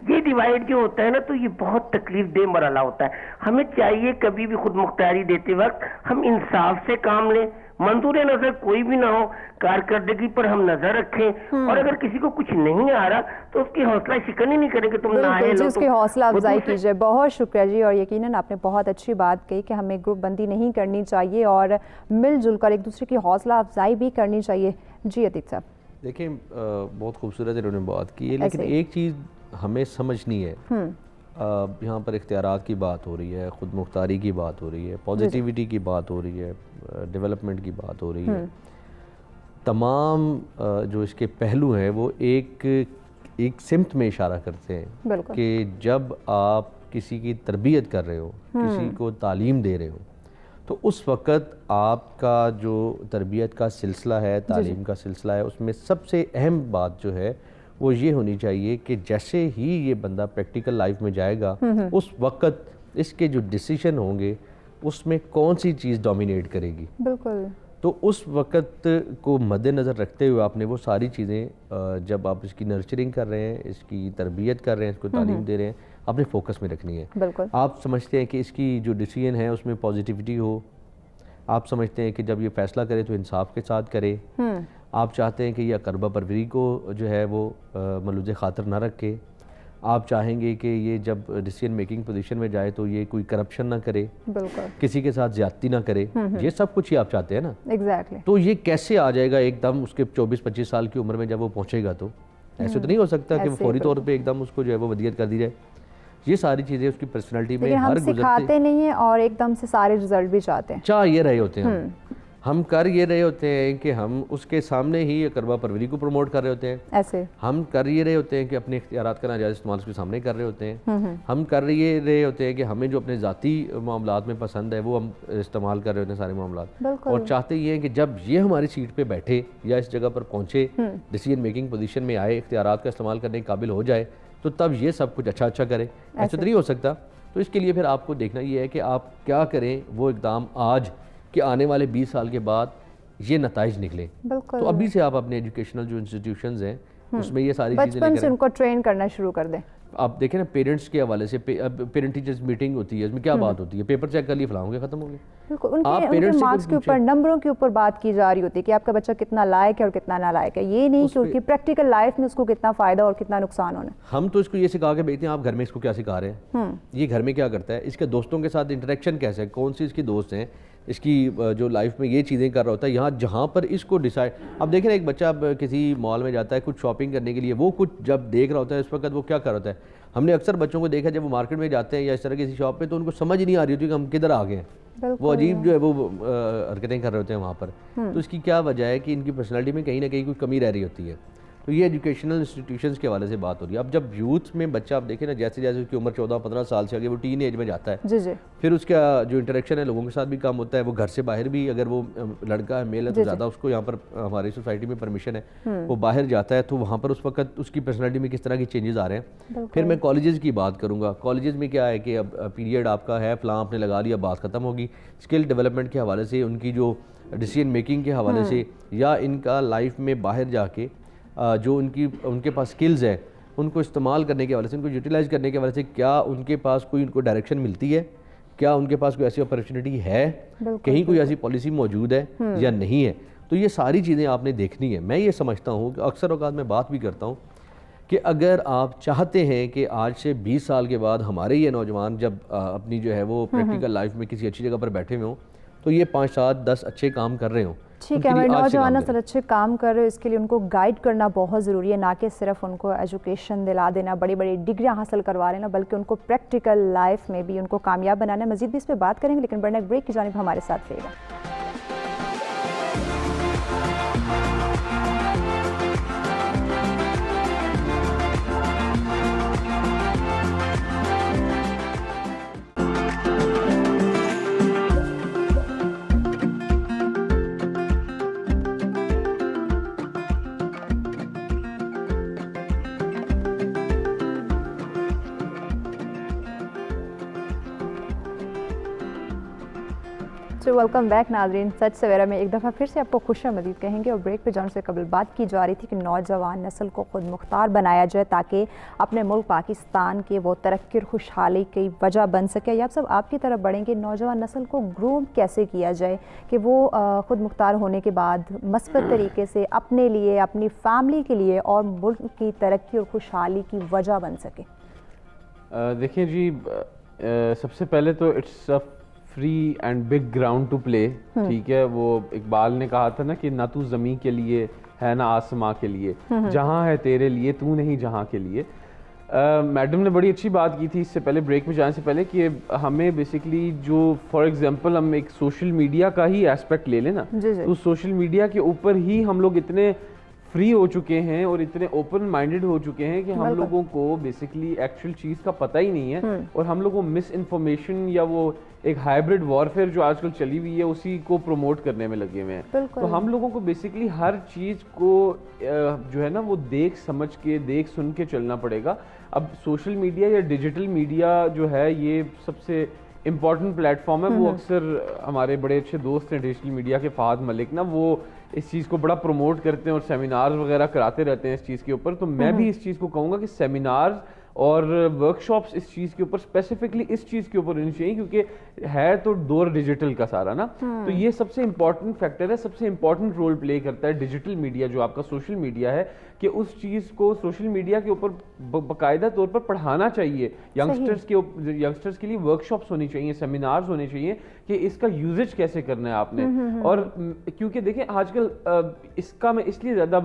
یہ ڈیوائیڈ جو ہوتا ہے نا، تو یہ بہت تکلیف دہ مرحلہ ہوتا ہے. ہمیں چاہیے کبھی بھی خود مختاری دیتے وقت ہم انصاف سے کام لیں، منظور نظر کوئی بھی نہ ہو، کارکردگی پر ہم نظر رکھیں، اور اگر کسی کو کچھ نہیں آ رہا تو اس کی حوصلہ شکن ہی نہیں کریں کہ تم نہ آئے جی، اس کی حوصلہ افزائی کیجئے. بہت شکریہ جی. اور یقیناً آپ نے بہت اچھی بات کہی کہ ہمیں گروپ بندی نہیں کرنی چاہیے اور مل جل کر ایک دوسرے کی حوصلہ افزائی بھی کرنی چاہیے. جی عتیق صاحب. دیکھیں بہت خوبصورت انہوں نے بات کی ہے، لیکن ایک چیز ہمیں سمجھنی ہے. یہاں پر اختیارات کی بات ہو رہی ہے، خود مختاری کی بات ہو رہی ہے، پازیٹیوٹی کی بات ہو رہی ہے، ڈیولپمنٹ کی بات ہو رہی ہے. تمام جو اس کے پہلو ہیں وہ ایک سمت میں اشارہ کرتے ہیں کہ جب آپ کسی کی تربیت کر رہے ہو، کسی کو تعلیم دے رہے ہو، تو اس وقت آپ کا جو تربیت کا سلسلہ ہے، تعلیم کا سلسلہ ہے، اس میں سب سے اہم بات جو ہے وہ یہ ہونی چاہیے کہ جیسے ہی یہ بندہ پریکٹیکل لائف میں جائے گا، اس وقت اس کے جو ڈیسیشن ہوں گے اس میں کون سی چیز ڈومینیٹ کرے گی. بالکل. تو اس وقت کو مد نظر رکھتے ہوئے آپ نے وہ ساری چیزیں جب آپ اس کی نرچرنگ کر رہے ہیں، اس کی تربیت کر رہے ہیں، اس کو تعلیم دے رہے ہیں، آپ نے فوکس میں رکھنی ہے. بالکل. آپ سمجھتے ہیں کہ اس کی جو ڈیسیجن ہے اس میں پازیٹیوٹی ہو، آپ سمجھتے ہیں کہ جب یہ فیصلہ کرے تو انصاف کے ساتھ کرے، آپ چاہتے ہیں کہ یہ اقربہ پروری کو جو ہے وہ ملوث خاطر نہ رکھے، آپ چاہیں گے کہ یہ جب ڈیسیجن میکنگ پوزیشن میں جائے تو یہ کوئی کرپشن نہ کرے، بالکل، کسی کے ساتھ زیادتی نہ کرے. یہ سب کچھ ہی آپ چاہتے ہیں نا. ایگزیکٹلی. تو یہ کیسے آ جائے گا ایک دم اس کے 24-25 سال کی عمر میں جب وہ پہنچے گا؟ تو ایسے تو نہیں ہو سکتا کہ وہ فوری طور پہ ایک دم اس کو جو ہے وہ ودیت کر دی جائے. یہ ساری چیزیں اس کی پرسنالٹی میں ہر گزرتے سکھاتے نہیں ہیں اور ایک دم سے سارے رزلٹ بھی چاہتے ہیں. چاہ یہ رہے ہوتے ہیں، ہم کر یہ رہے ہوتے ہیں کہ ہم اس کے سامنے ہی اقربہ پروری کو پروموٹ کر رہے ہوتے ہیں. ایسے ہم کر یہ رہے ہوتے ہیں کہ اپنے اختیارات کا ناجائز استعمال اس کے سامنے کر رہے ہوتے ہیں. ہم کر یہ رہے ہوتے ہیں کہ ہمیں جو اپنے ذاتی معاملات میں پسند ہے وہ ہم استعمال کر رہے ہوتے ہیں سارے معاملات. اور چاہتے یہ ہیں کہ جب یہ ہماری سیٹ پہ بیٹھے یا اس جگہ پر پہنچے، ڈیسیجن میکنگ پوزیشن میں آئے، اختیارات کا استعمال کرنے کے قابل ہو جائے، تو تب یہ سب کچھ اچھا کرے. ایسے تو نہیں ہو سکتا. تو اس کے لیے پھر آپ کو دیکھنا یہ ہے کہ آپ کیا کریں وہ اقدام آج کہ آنے والے 20 سال کے بعد یہ نتائج نکلیں. تو ابھی سے آپ اپنے ایجوکیشنل جو انسٹیٹیوشنز ہیں اس میں یہ ساری چیزیں بچپن سے ان کو ٹرین کرنا شروع کر دیں. آپ دیکھیں نا پیرنٹس کے حوالے سے، پیرنٹ ٹیچرز میٹنگ ہوتی ہے، اس میں کیا بات ہوتی ہے؟ پیپر چیک کر لیے، فلاں ہو گیا، ختم ہو گیا. بالکل. ان کے مارکس کے اوپر، نمبروں کے اوپر بات کی جا رہی ہوتی ہے کہ آپ کا بچہ کتنا لائق ہے اور کتنا نہ لائق ہے. یہ نہیں کہ اس کی پریکٹیکل لائف میں اس کو کتنا فائدہ اور کتنا نقصان ہونا. ہم تو اس کو یہ سکھا کے بھیجتے ہیں، آپ گھر میں اس کو کیا سکھا رہے ہیں، یہ گھر میں کیا کرتا ہے، اس کے دوستوں کے ساتھ انٹریکشن کیسے ہے، کون سی اس کی دوست ہیں، اس کی جو لائف میں یہ چیزیں کر رہا ہوتا ہے. یہاں جہاں پر اس کو ڈیسائیڈ، اب دیکھیں ایک بچہ کسی مال میں جاتا ہے کچھ شاپنگ کرنے کے لیے، وہ کچھ جب دیکھ رہا ہوتا ہے اس وقت وہ کیا کر رہا ہوتا ہے. ہم نے اکثر بچوں کو دیکھا جب وہ مارکیٹ میں جاتے ہیں یا اس طرح کسی شاپ پہ، تو ان کو سمجھ نہیں آ رہی ہوتی کہ ہم کدھر آ گئے ہیں. وہ عجیب جو ہے وہ حرکتیں کر رہے ہوتے ہیں وہاں پر. تو اس کی کیا وجہ ہے کہ ان کی پرسنالٹی میں کہیں نہ کہیں کوئی کمی رہ رہی ہوتی ہے. تو یہ ایجوکیشنل انسٹیٹیوشنز کے حوالے سے بات ہو رہی ہے. اب جب یوتھ میں بچہ آپ دیکھیں نا جیسے جیسے اس کی عمر 14-15 سال سے آگے وہ ٹین ایج میں جاتا ہے, جی جی, پھر اس کا جو انٹریکشن ہے لوگوں کے ساتھ بھی کم ہوتا ہے, وہ گھر سے باہر بھی اگر وہ لڑکا ہے میل ہے تو زیادہ اس کو یہاں پر ہماری سوسائٹی میں پرمیشن ہے, وہ باہر جاتا ہے تو وہاں پر اس وقت اس کی پرسنالٹی میں کس طرح کی چینجز آ رہے ہیں. پھر میں کالجز کی بات کروں گا. کالجز میں کیا ہے کہ اب پیریڈ آپ کا ہے فلاں آپ نے لگا لیا, بات ختم ہوگی. اسکل ڈیولپمنٹ کے حوالے سے, ان کی جو ڈیسیجن میکنگ کے حوالے سے, یا ان کا لائف میں باہر جا کے جو ان کے پاس سکلز ہیں ان کو استعمال کرنے کے حوالے سے, ان کو یوٹیلائز کرنے کے حوالے سے, کیا ان کے پاس کوئی ان کو ڈائریکشن ملتی ہے, کیا ان کے پاس کوئی ایسی اپرچونٹی ہے, کہیں کوئی ایسی پالیسی موجود ہے یا نہیں ہے. تو یہ ساری چیزیں آپ نے دیکھنی ہے. میں یہ سمجھتا ہوں کہ اکثر اوقات میں بات بھی کرتا ہوں کہ اگر آپ چاہتے ہیں کہ آج سے 20 سال کے بعد ہمارے یہ نوجوان جب اپنی جو ہے وہ پریکٹیکل لائف میں کسی اچھی جگہ پر بیٹھے ہوئے ہوں تو یہ 5, 7, 10 اچھے کام کر رہے ہوں. ٹھیک ہے, ہمارے نوجوان اصل اچھے کام کر رہے ہیں, اس کے لیے ان کو گائیڈ کرنا بہت ضروری ہے, نہ کہ صرف ان کو ایجوکیشن دلا دینا, بڑی بڑی ڈگریاں حاصل کروا لینا, بلکہ ان کو پریکٹیکل لائف میں بھی ان کو کامیاب بنانا ہے. مزید بھی اس پہ بات کریں گے, لیکن بڑھنے بریک کی جانب ہمارے ساتھ رہے گا. ویلکم بیک ناظرین. سچ سویرا میں ایک دفعہ پھر سے آپ کو خوش آمدید کہیں گے. اور بریک پہ جانے سے قبل بات کی جا رہی تھی کہ نوجوان نسل کو خود مختار بنایا جائے تاکہ اپنے ملک پاکستان کے وہ ترقی اور خوشحالی کی وجہ بن سکے. یا سب آپ کی طرف بڑھیں گے, نوجوان نسل کو گروم کیسے کیا جائے کہ وہ خود مختار ہونے کے بعد مثبت طریقے سے اپنے لیے, اپنی فیملی کے لیے اور ملک کی ترقی اور خوشحالی کی وجہ بن سکے. دیکھیں جی, سب سے پہلے تو it's free and big ground to play. ٹھیک ہے, وہ اقبال نے کہا تھا نا کہ نہ تو زمین کے لیے ہے نہ آسماں کے لیے, جہاں ہے تیرے لیے تو نہیں جہاں کے لیے. میڈم نے بڑی اچھی بات کی تھی اس سے پہلے, بریک میں جانے سے پہلے, کہ ہمیں بیسکلی جو فار ایگزامپل ہم ایک سوشل میڈیا کا ہی ایسپیکٹ لے لیں نا, تو سوشل میڈیا کے اوپر ہی ہم لوگ اتنے فری ہو چکے ہیں اور اتنے اوپن مائنڈڈ ہو چکے ہیں کہ ہم لوگوں کو بیسکلی ایکچوئل چیز کا پتہ ہی نہیں ہے, اور ہم لوگوں کو مس انفارمیشن یا وہ ایک ہائبرڈ وارفیئر جو آج کل چلی ہوئی ہے اسی کو پروموٹ کرنے میں لگے ہوئے ہیں. تو ہم لوگوں کو بیسکلی ہر چیز کو جو ہے نا وہ دیکھ سمجھ کے, دیکھ سن کے چلنا پڑے گا. اب سوشل میڈیا یا ڈیجیٹل میڈیا جو ہے یہ سب سے امپورٹنٹ پلیٹ فارم ہے. وہ اکثر ہمارے بڑے اچھے دوست ہیں ڈیجیٹل میڈیا کے, فہد ملک نا, وہ اس چیز کو بڑا پروموٹ کرتے ہیں اور سیمینارز وغیرہ کراتے رہتے ہیں اس چیز کے اوپر. تو میں بھی اس چیز کو کہوں گا کہ سیمینارز اور ورک شاپس اس چیز کے اوپر, اسپیسیفکلی اس چیز کے اوپر ہونی چاہیے, کیونکہ ہے تو دور ڈیجیٹل کا سارا نا. تو یہ سب سے امپورٹنٹ فیکٹر ہے, سب سے امپورٹنٹ رول پلے کرتا ہے ڈیجیٹل میڈیا جو آپ کا سوشل میڈیا ہے, کہ اس چیز کو سوشل میڈیا کے اوپر باقاعدہ طور پر پڑھانا چاہیے. ینگسٹرز کے لیے ورک شاپس ہونی چاہیے, سیمینارز ہونے چاہیے کہ اس کا یوزیج کیسے کرنا ہے آپ نے. اور کیونکہ دیکھیں آج کل اس کا میں اس لیے زیادہ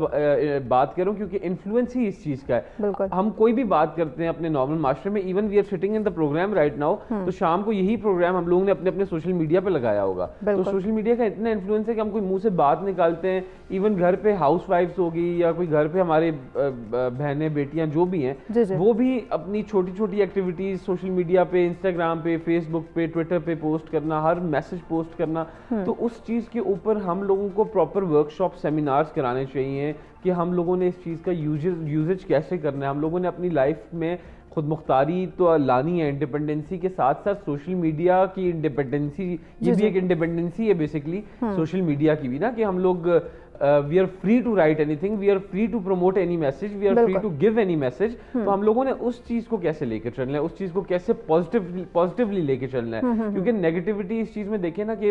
بات کروں کیونکہ انفلوئنس ہی اس چیز کا ہے. ہم کوئی بھی بات کرتے ہیں اپنے نارمل معاشرے میں, even we are sitting in the program right now, تو شام کو یہی پروگرام ہم لوگوں نے اپنے اپنے سوشل میڈیا پہ لگایا ہوگا. تو سوشل میڈیا کا اتنا انفلوئنس ہے کہ ہم کوئی منہ سے بات نکالتے ہیں, ایون گھر پہ ہاؤس وائفس ہوگی یا کوئی گھر پہ ہمارے بہنیں بیٹیاں جو بھی ہیں, وہ بھی اپنی چھوٹی چھوٹی ایکٹیویٹیز سوشل میڈیا پہ, انسٹاگرام پہ, فیس بک پہ, ٹویٹر پہ پوسٹ کرنا, ہر میسج پوسٹ کرنا. تو اس چیز کے اوپر ہم لوگوں کو پراپر ورک شاپ, سیمینارز کرانے چاہیے کہ ہم لوگوں نے اس چیز کا یوزیج کیسے کرنا ہے. ہم لوگوں نے اپنی لائف میں خود مختاری تو لانی ہے, انڈیپینڈنسی کے ساتھ ساتھ سوشل میڈیا کی انڈیپینڈنسی, یہ بھی ایک انڈیپینڈنسی ہے بیسکلی سوشل میڈیا کی بھی نا, کہ ہم لوگ we are free to write anything, we are free to promote any message, we are free to give any message. تو ہم لوگوں نے اس چیز کو کیسے لے کے چلنا ہے, اس چیز کو کیسے پازیٹیولی لے کے چلنا ہے. کیونکہ نیگیٹیوٹی اس چیز میں دیکھیں نا کہ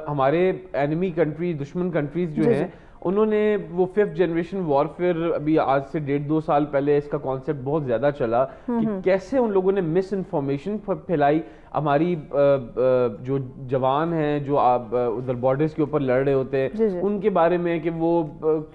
ہمارے اینیمی کنٹری, دشمن کنٹریز جو ہیں, انہوں نے وہ 5th جنریشن وارفیئر, ابھی آج سے 1.5-2 سال پہلے اس کا کانسیپٹ بہت زیادہ چلا کہ کیسے ان لوگوں نے مس انفارمیشن پھیلائی. ہماری جو جوان ہیں جو ادھر بارڈرز کے اوپر لڑ رہے ہوتے ہیں, ان کے بارے میں کہ وہ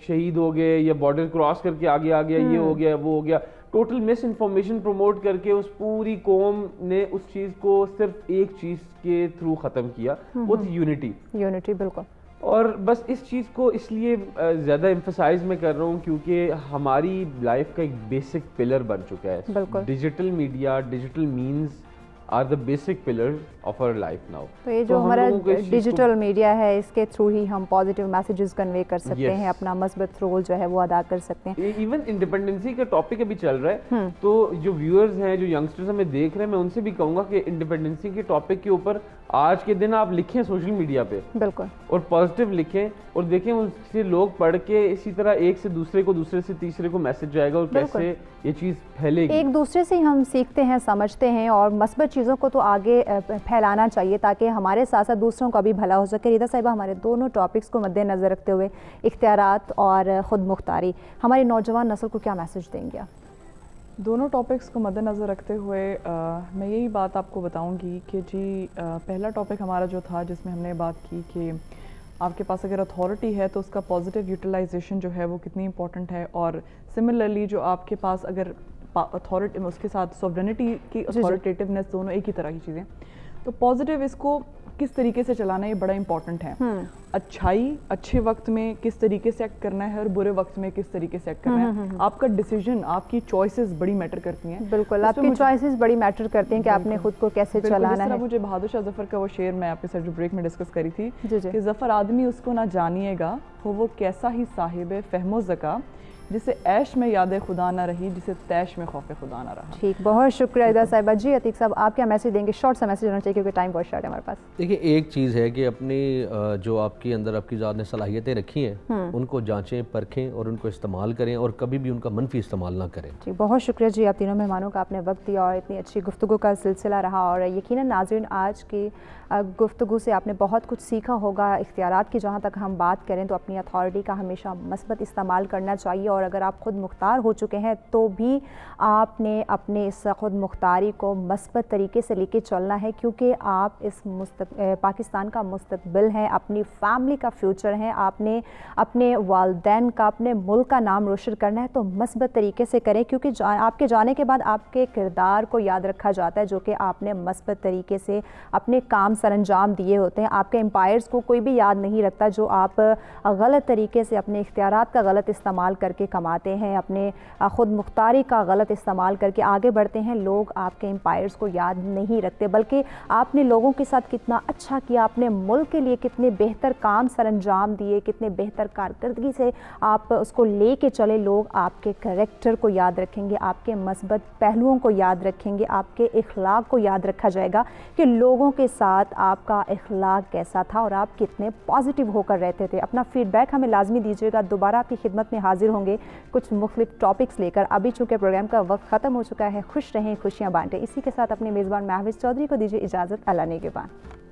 شہید ہو گئے یا بارڈر کراس کر کے آگے آ گیا, یہ ہو گیا, وہ ہو گیا. ٹوٹل مس انفارمیشن پروموٹ کر کے اس پوری قوم نے اس چیز کو صرف ایک چیز کے تھرو ختم کیا, وہ تھی یونٹی. یونٹی بالکل. اور بس اس چیز کو اس لیے زیادہ ایمفسائز میں کر رہا ہوں کیونکہ ہماری لائف کا ایک بیسک پلر بن چکا ہے digital media, digital means are the basic pillars of our life now. تو یہ جو ہمارا ڈیجیٹل میڈیا ہے اس کے تھرو ہی ہم پازیٹیو میسیجز کنوے کر سکتے ہیں, اپنا مثبت رول جو ہے وہ ادا کر سکتے ہیں. ایون انڈیپینڈنسی کا ٹاپک ابھی چل رہا ہے, تو جو ویورز ہیں, جو ینگسٹرز ہمیں دیکھ رہے ہیں, میں ان سے بھی کہوں گا کہ انڈیپینڈنسی کے ٹاپک کے اوپر آج کے دن آپ لکھیں سوشل میڈیا پہ, بالکل, اور پازیٹیو لکھیں اور دیکھیں ان سے لوگ پڑھ کے اسی طرح ایک سے دوسرے کو, دوسرے سے تیسرے کو میسج جائے گا اور کیسے یہ چیز پھیلے گی. ایک دوسرے سے ہم سیکھتے ہیں, سمجھتے ہیں, اور مثبت چیزوں کو تو آگے پھیلانا چاہیے تاکہ ہمارے ساتھ ساتھ دوسروں کا بھی بھلا ہو سکے. ریدا صاحبہ, ہمارے دونوں ٹاپکس کو مد نظر رکھتے ہوئے اختیارات اور خود مختاری, ہماری نوجوان نسل کو کیا میسج دیں گے آپ؟ دونوں ٹاپکس کو مد نظر رکھتے ہوئے میں یہی بات آپ کو بتاؤں گی کہ جی پہلا ٹاپک ہمارا جو تھا جس میں ہم نے بات کی کہ آپ کے پاس اگر اتھارٹی ہے تو اس کا پازیٹیو یوٹیلائزیشن جو ہے وہ کتنی امپورٹنٹ ہے, اور سملرلی جو آپ کے پاس اگر اتھارٹی اس کے ساتھ سوورنٹی کی اتھارٹیٹیونیس دونوں ایک ہی طرح کی چیزیں, تو پازیٹیو اس کو کس طریقے سے چلانا یہ بڑا امپورٹنٹ ہے. اچھائی اچھے وقت میں کس طریقے سے ایکٹ کرنا ہے اور برے وقت میں کس طریقے سے ایکٹ کرنا ہے. آپ کا ڈیسیجن, آپ کی چوائسیز بڑی میٹر کرتی ہیں. بالکل, آپ کی چوائسیز بڑی میٹر کرتی ہیں کہ آپ نے خود کو کیسے چلانا ہے. مجھے بہادر شاہ ظفر کا وہ شعر میں آپ کے ساتھ جو بریک میں ڈسکس کری تھی کہ ظفر آدمی اس کو نہ جانیے گا, وہ کیسا ہی صاحب فہم و ذکا, جسے عیش میں یاد خدا نہ رہی, جسے تیش میں خوف خدا نہ رہا. ٹھیک, بہت شکریہ ریدا صاحبہ. جی عتیق صاحب, آپ کیا میسج دیں گے؟ شارٹ سا میسج ہونا چاہیے کیونکہ ٹائم بہت شارٹ ہے ہمارے پاس. دیکھیں, ایک چیز ہے کہ اپنی جو آپ کے اندر آپ کی ذات نے صلاحیتیں رکھی ہیں ان کو جانچیں, پرکھیں اور ان کو استعمال کریں, اور کبھی بھی ان کا منفی استعمال نہ کریں. جی بہت شکریہ جی آپ تینوں مہمانوں کا, آپ نے وقت دیا اور اتنی اچھی گفتگو کا سلسلہ رہا, اور یقیناً ناظرین آج کی گفتگو سے آپ نے بہت کچھ سیکھا ہوگا. اختیارات کی جہاں تک ہم بات کریں تو اپنی اتھارٹی کا ہمیشہ مثبت استعمال کرنا چاہیے, اور اگر آپ خود مختار ہو چکے ہیں تو بھی آپ نے اپنے اس خود مختاری کو مثبت طریقے سے لے کے چلنا ہے, کیونکہ آپ اس پاکستان کا مستقبل ہیں, اپنی فیملی کا فیوچر ہیں. آپ نے اپنے والدین کا, اپنے ملک کا نام روشن کرنا ہے, تو مثبت طریقے سے کریں, کیونکہ آپ کے جانے کے بعد آپ کے کردار کو یاد رکھا جاتا ہے جو کہ آپ نے مثبت طریقے سے اپنے کام سر انجام دیے ہوتے ہیں. آپ کے امپائرز کو کوئی بھی یاد نہیں رکھتا جو آپ غلط طریقے سے اپنے اختیارات کا غلط استعمال کر کے کماتے ہیں, اپنے خود مختاری کا غلط استعمال کر کے آگے بڑھتے ہیں. لوگ آپ کے امپائرز کو یاد نہیں رکھتے, بلکہ آپ نے لوگوں کے ساتھ کتنا اچھا کیا, اپنے ملک کے لیے کتنے بہتر کام سر انجام دیے, کتنے بہتر کارکردگی سے آپ اس کو لے کے چلے. لوگ آپ کے کریکٹر کو یاد رکھیں گے, آپ کے مثبت پہلوؤں کو یاد رکھیں گے, آپ کے اخلاق کو یاد رکھا جائے گا کہ لوگوں کے ساتھ آپ کا اخلاق کیسا تھا اور آپ کتنے پازیٹیو ہو کر رہتے تھے. اپنا فیڈ بیک ہمیں لازمی دیجیے گا. دوبارہ آپ کی خدمت میں حاضر ہوں گے کچھ مختلف ٹاپکس لے کر. ابھی چونکہ پروگرام کا وقت ختم ہو چکا ہے, خوش رہیں, خوشیاں بانٹیں. اسی کے ساتھ اپنے میزبان محوش چودھری کو دیجیے اجازت. اللہ نگہبان.